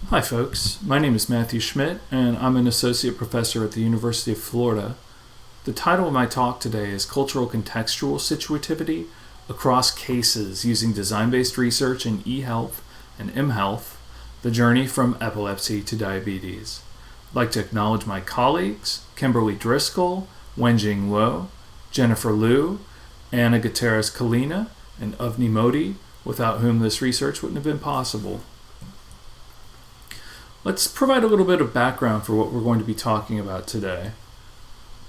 Hi folks, my name is Matthew Schmidt and I'm an associate professor at the University of Florida. The title of my talk today is Cultural-contextual situativity across cases using design-based research in eHealth and mHealth, the journey from epilepsy to diabetes. I'd like to acknowledge my colleagues, Kimberly Driscoll, Wenjing Luo, Jennifer Liu, Anna Gutierrez-Kalina, and Avni Modi, without whom this research wouldn't have been possible. Let's provide a little bit of background for what we're going to be talking about today.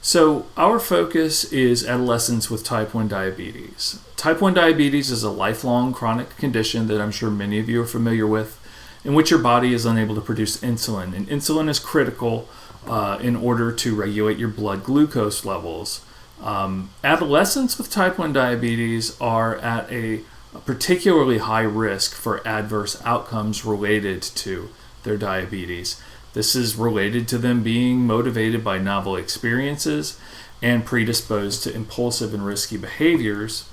So our focus is adolescents with type 1 diabetes. Type 1 diabetes is a lifelong chronic condition that I'm sure many of you are familiar with, in which your body is unable to produce insulin. And insulin is critical in order to regulate your blood glucose levels. Adolescents with type 1 diabetes are at a particularly high risk for adverse outcomes related to their diabetes. This is related to them being motivated by novel experiences and predisposed to impulsive and risky behaviors.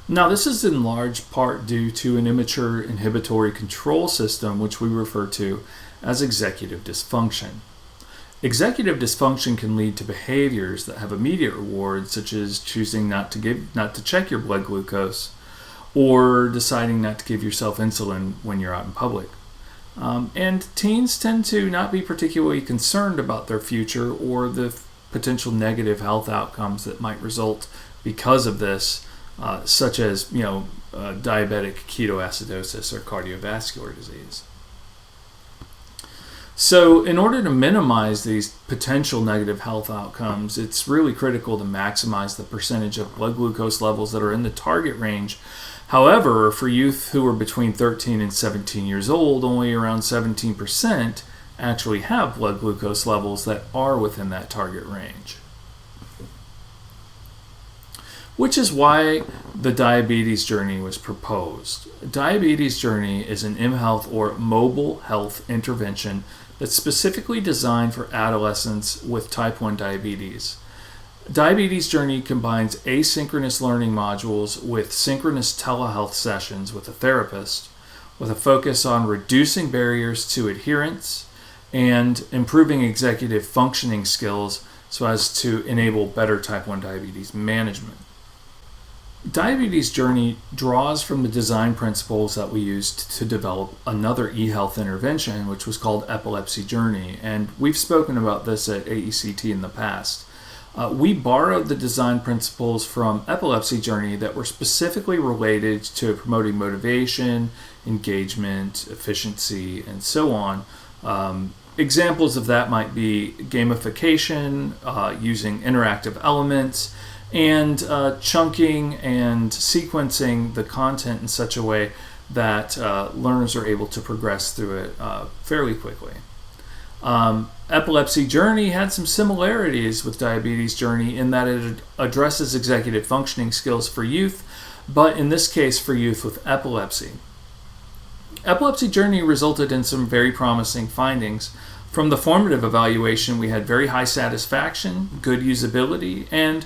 Now, this is in large part due to an immature inhibitory control system, which we refer to as executive dysfunction. Executive dysfunction can lead to behaviors that have immediate rewards, such as choosing not to check your blood glucose or deciding not to give yourself insulin when you're out in public. And teens tend to not be particularly concerned about their future or the potential negative health outcomes that might result because of this, such as diabetic ketoacidosis or cardiovascular disease. So in order to minimize these potential negative health outcomes, it's really critical to maximize the percentage of blood glucose levels that are in the target range. However, for youth who are between 13 and 17 years old, only around 17% actually have blood glucose levels that are within that target range. Which is why the diabetes journey was proposed. Diabetes journey is an mHealth or mobile health intervention that's specifically designed for adolescents with type 1 diabetes. Diabetes Journey combines asynchronous learning modules with synchronous telehealth sessions with a therapist, with a focus on reducing barriers to adherence and improving executive functioning skills so as to enable better type 1 diabetes management. Diabetes Journey draws from the design principles that we used to develop another eHealth intervention, which was called Epilepsy Journey, and we've spoken about this at AECT in the past. We borrowed the design principles from Epilepsy Journey that were specifically related to promoting motivation, engagement, efficiency, and so on. Examples of that might be gamification, using interactive elements, and chunking and sequencing the content in such a way that learners are able to progress through it fairly quickly. Epilepsy Journey had some similarities with Diabetes Journey in that it addresses executive functioning skills for youth, but in this case for youth with epilepsy. Epilepsy Journey resulted in some very promising findings. From the formative evaluation, we had very high satisfaction, good usability, and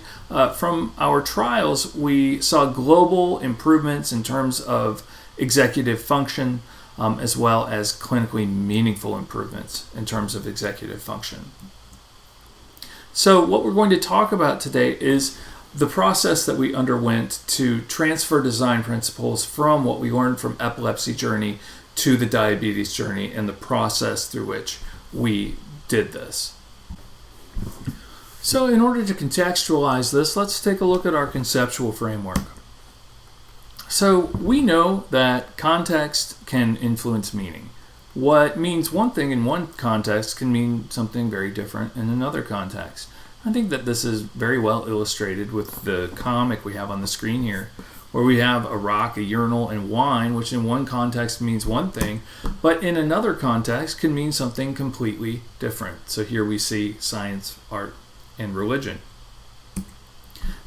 from our trials, we saw global improvements in terms of executive function, as well as clinically meaningful improvements in terms of executive function. So what we're going to talk about today is the process that we underwent to transfer design principles from what we learned from Epilepsy Journey to the Diabetes Journey and the process through which we did this. So in order to contextualize this, let's take a look at our conceptual framework. So we know that context can influence meaning. What means one thing in one context can mean something very different in another context. I think that this is very well illustrated with the comic we have on the screen here, where we have a rock, a urinal, and wine, which in one context means one thing, but in another context can mean something completely different. So here we see science, art, and religion.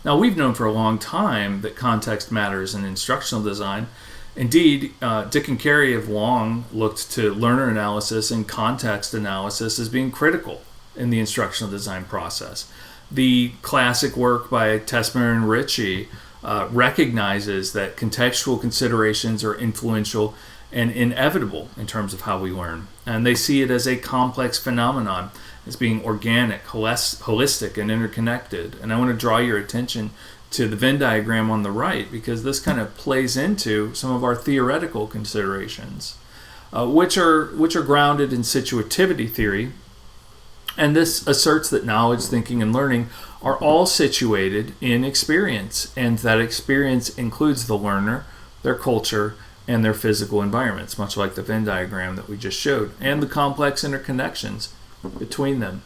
Now, we've known for a long time that context matters in instructional design. Indeed, Dick and Carey have long looked to learner analysis and context analysis as being critical in the instructional design process. The classic work by Tessmer and Ritchie recognizes that contextual considerations are influential and inevitable in terms of how we learn. And they see it as a complex phenomenon, as being organic, holistic, and interconnected. And I want to draw your attention to the Venn diagram on the right, because this kind of plays into some of our theoretical considerations, which are grounded in situativity theory. And this asserts that knowledge, thinking, and learning are all situated in experience, and that experience includes the learner, their culture, and their physical environments, much like the Venn diagram that we just showed, and the complex interconnections between them.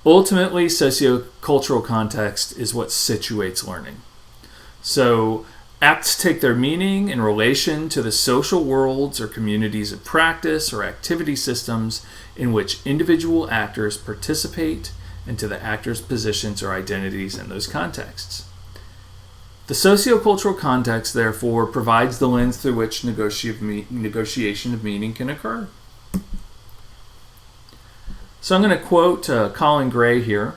Ultimately, sociocultural context is what situates learning. So acts take their meaning in relation to the social worlds or communities of practice or activity systems in which individual actors participate, and to the actors' positions or identities in those contexts. The sociocultural context, therefore, provides the lens through which negotiation of meaning can occur. So I'm going to quote Colin Gray here.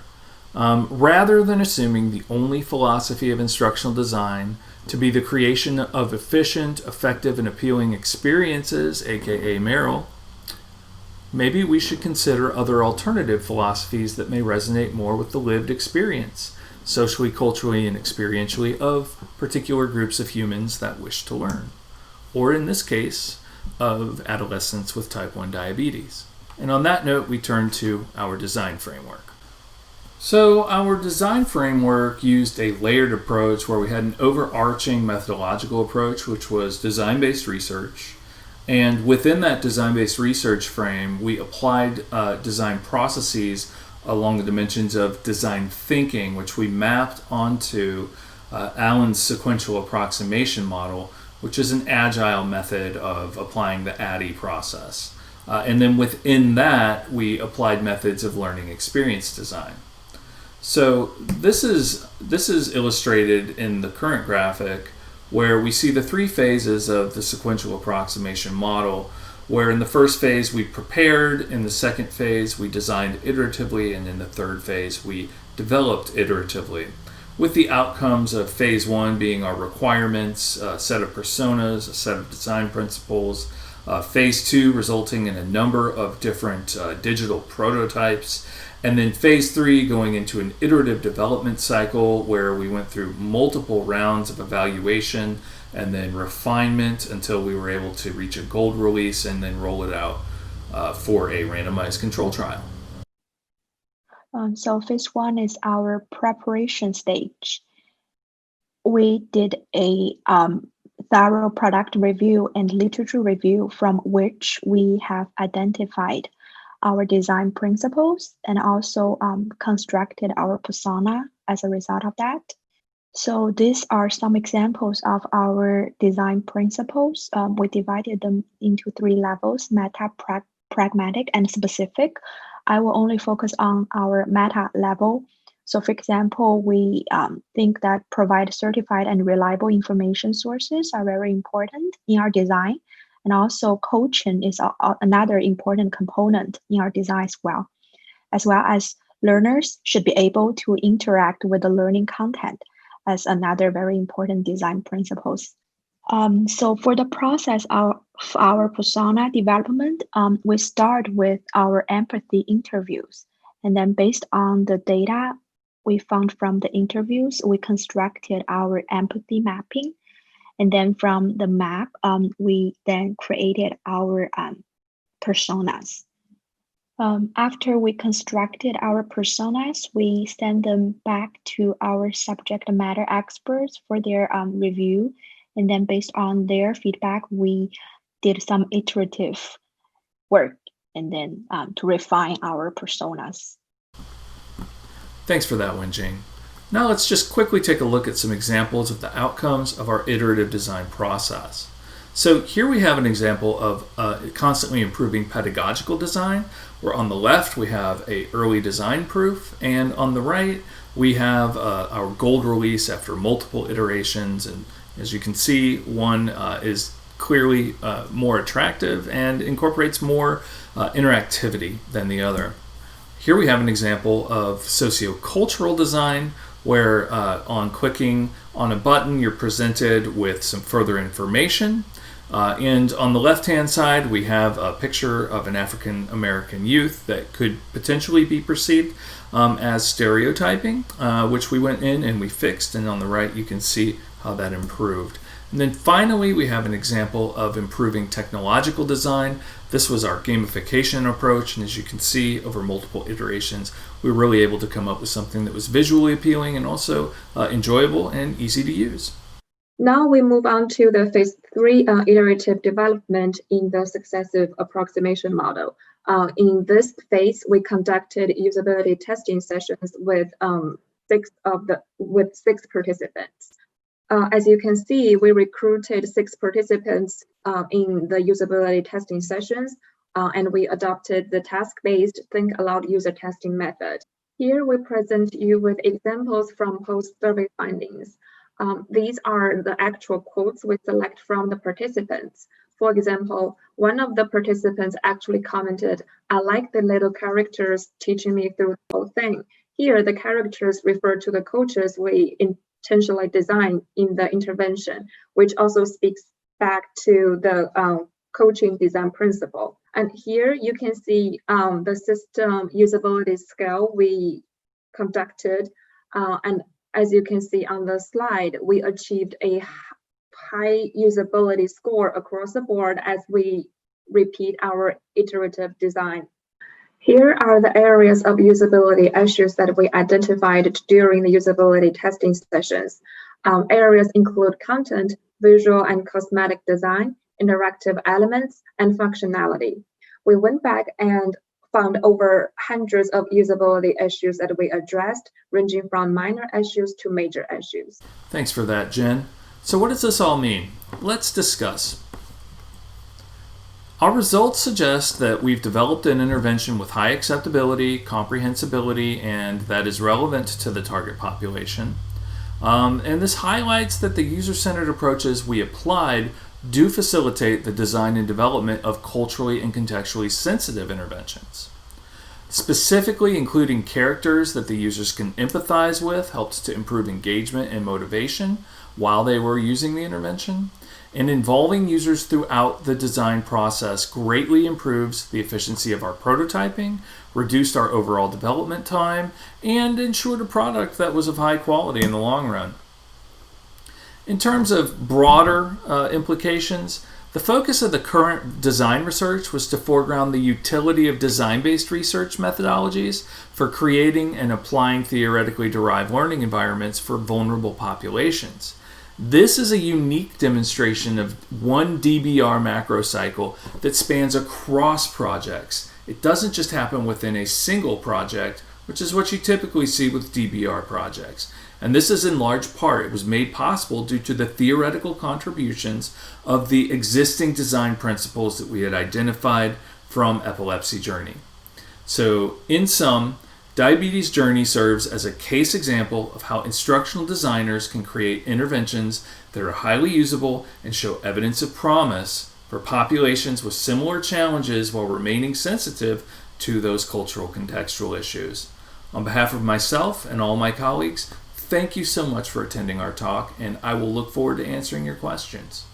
Rather than assuming the only philosophy of instructional design to be the creation of efficient, effective, and appealing experiences, aka Merrill, maybe we should consider other alternative philosophies that may resonate more with the lived experience, socially, culturally, and experientially, of particular groups of humans that wish to learn, or in this case, of adolescents with type 1 diabetes. And on that note, we turn to our design framework. So our design framework used a layered approach where we had an overarching methodological approach, which was design-based research. And within that design-based research frame, we applied design processes along the dimensions of design thinking, which we mapped onto Allen's sequential approximation model, which is an agile method of applying the ADDIE process. And then within that, we applied methods of learning experience design. So this is illustrated in the current graphic, where we see the three phases of the sequential approximation model, where in the first phase we prepared, in the second phase we designed iteratively, and in the third phase we developed iteratively, with the outcomes of phase one being our requirements, a set of personas, a set of design principles, phase two resulting in a number of different digital prototypes, and then phase three going into an iterative development cycle where we went through multiple rounds of evaluation and then refinement until we were able to reach a gold release and then roll it out for a randomized control trial. So phase one is our preparation stage. We did a thorough product review and literature review, from which we have identified our design principles and also constructed our persona as a result of that. So these are some examples of our design principles. We divided them into three levels: meta, pragmatic, and specific. I will only focus on our meta level. So for example, we think that provide certified and reliable information sources are very important in our design. And also coaching is another important component in our design as well as learners should be able to interact with the learning content as another very important design principles. So for the process of our persona development, we start with our empathy interviews. And then based on the data we found from the interviews, we constructed our empathy mapping. And then from the map, we then created our personas. After we constructed our personas, we send them back to our subject matter experts for their review. And then based on their feedback, we did some iterative work and then to refine our personas. Thanks for that one, Jane. Now let's just quickly take a look at some examples of the outcomes of our iterative design process. So here we have an example of constantly improving pedagogical design, where on the left we have a early design proof, and on the right we have our gold release after multiple iterations. And as you can see, one is clearly more attractive and incorporates more interactivity than the other. Here we have an example of sociocultural design, where on clicking on a button, you're presented with some further information. And on the left-hand side, we have a picture of an African American youth that could potentially be perceived as stereotyping, which we went in and we fixed. And on the right, you can see how that improved. And then finally, we have an example of improving technological design. This was our gamification approach, and as you can see, over multiple iterations, we were really able to come up with something that was visually appealing and also enjoyable and easy to use. Now we move on to the phase 3 iterative development in the successive approximation model. In this phase, we conducted usability testing sessions with 6 participants. As you can see, we recruited 6 participants in the usability testing sessions, and we adopted the task-based think aloud user testing method. Here we present you with examples from post-survey findings. These are the actual quotes we select from the participants. For example, one of the participants actually commented, "I like the little characters teaching me through the whole thing." Here, the characters refer to the coaches we intentionally designed in the intervention, which also speaks back to the coaching design principle. And here you can see the system usability scale we conducted, and as you can see on the slide, we achieved a high usability score across the board as we repeat our iterative design. Here are the areas of usability issues that we identified during the usability testing sessions. Areas include content, visual and cosmetic design, interactive elements, and functionality. We went back and found over hundreds of usability issues that we addressed, ranging from minor issues to major issues. Thanks for that, Jen. So what does this all mean? Let's discuss. Our results suggest that we've developed an intervention with high acceptability, comprehensibility, and that is relevant to the target population. And this highlights that the user-centered approaches we applied do facilitate the design and development of culturally and contextually sensitive interventions. Specifically, including characters that the users can empathize with helps to improve engagement and motivation while they were using the intervention. And involving users throughout the design process greatly improves the efficiency of our prototyping, reduced our overall development time, and ensured a product that was of high quality in the long run. In terms of broader implications, the focus of the current design research was to foreground the utility of design-based research methodologies for creating and applying theoretically derived learning environments for vulnerable populations. This is a unique demonstration of one DBR macro cycle that spans across projects. It doesn't just happen within a single project, which is what you typically see with DBR projects. And this is in large part, it was made possible due to the theoretical contributions of the existing design principles that we had identified from Epilepsy Journey. So in sum, Diabetes Journey serves as a case example of how instructional designers can create interventions that are highly usable and show evidence of promise for populations with similar challenges while remaining sensitive to those cultural contextual issues. On behalf of myself and all my colleagues, thank you so much for attending our talk, and I will look forward to answering your questions.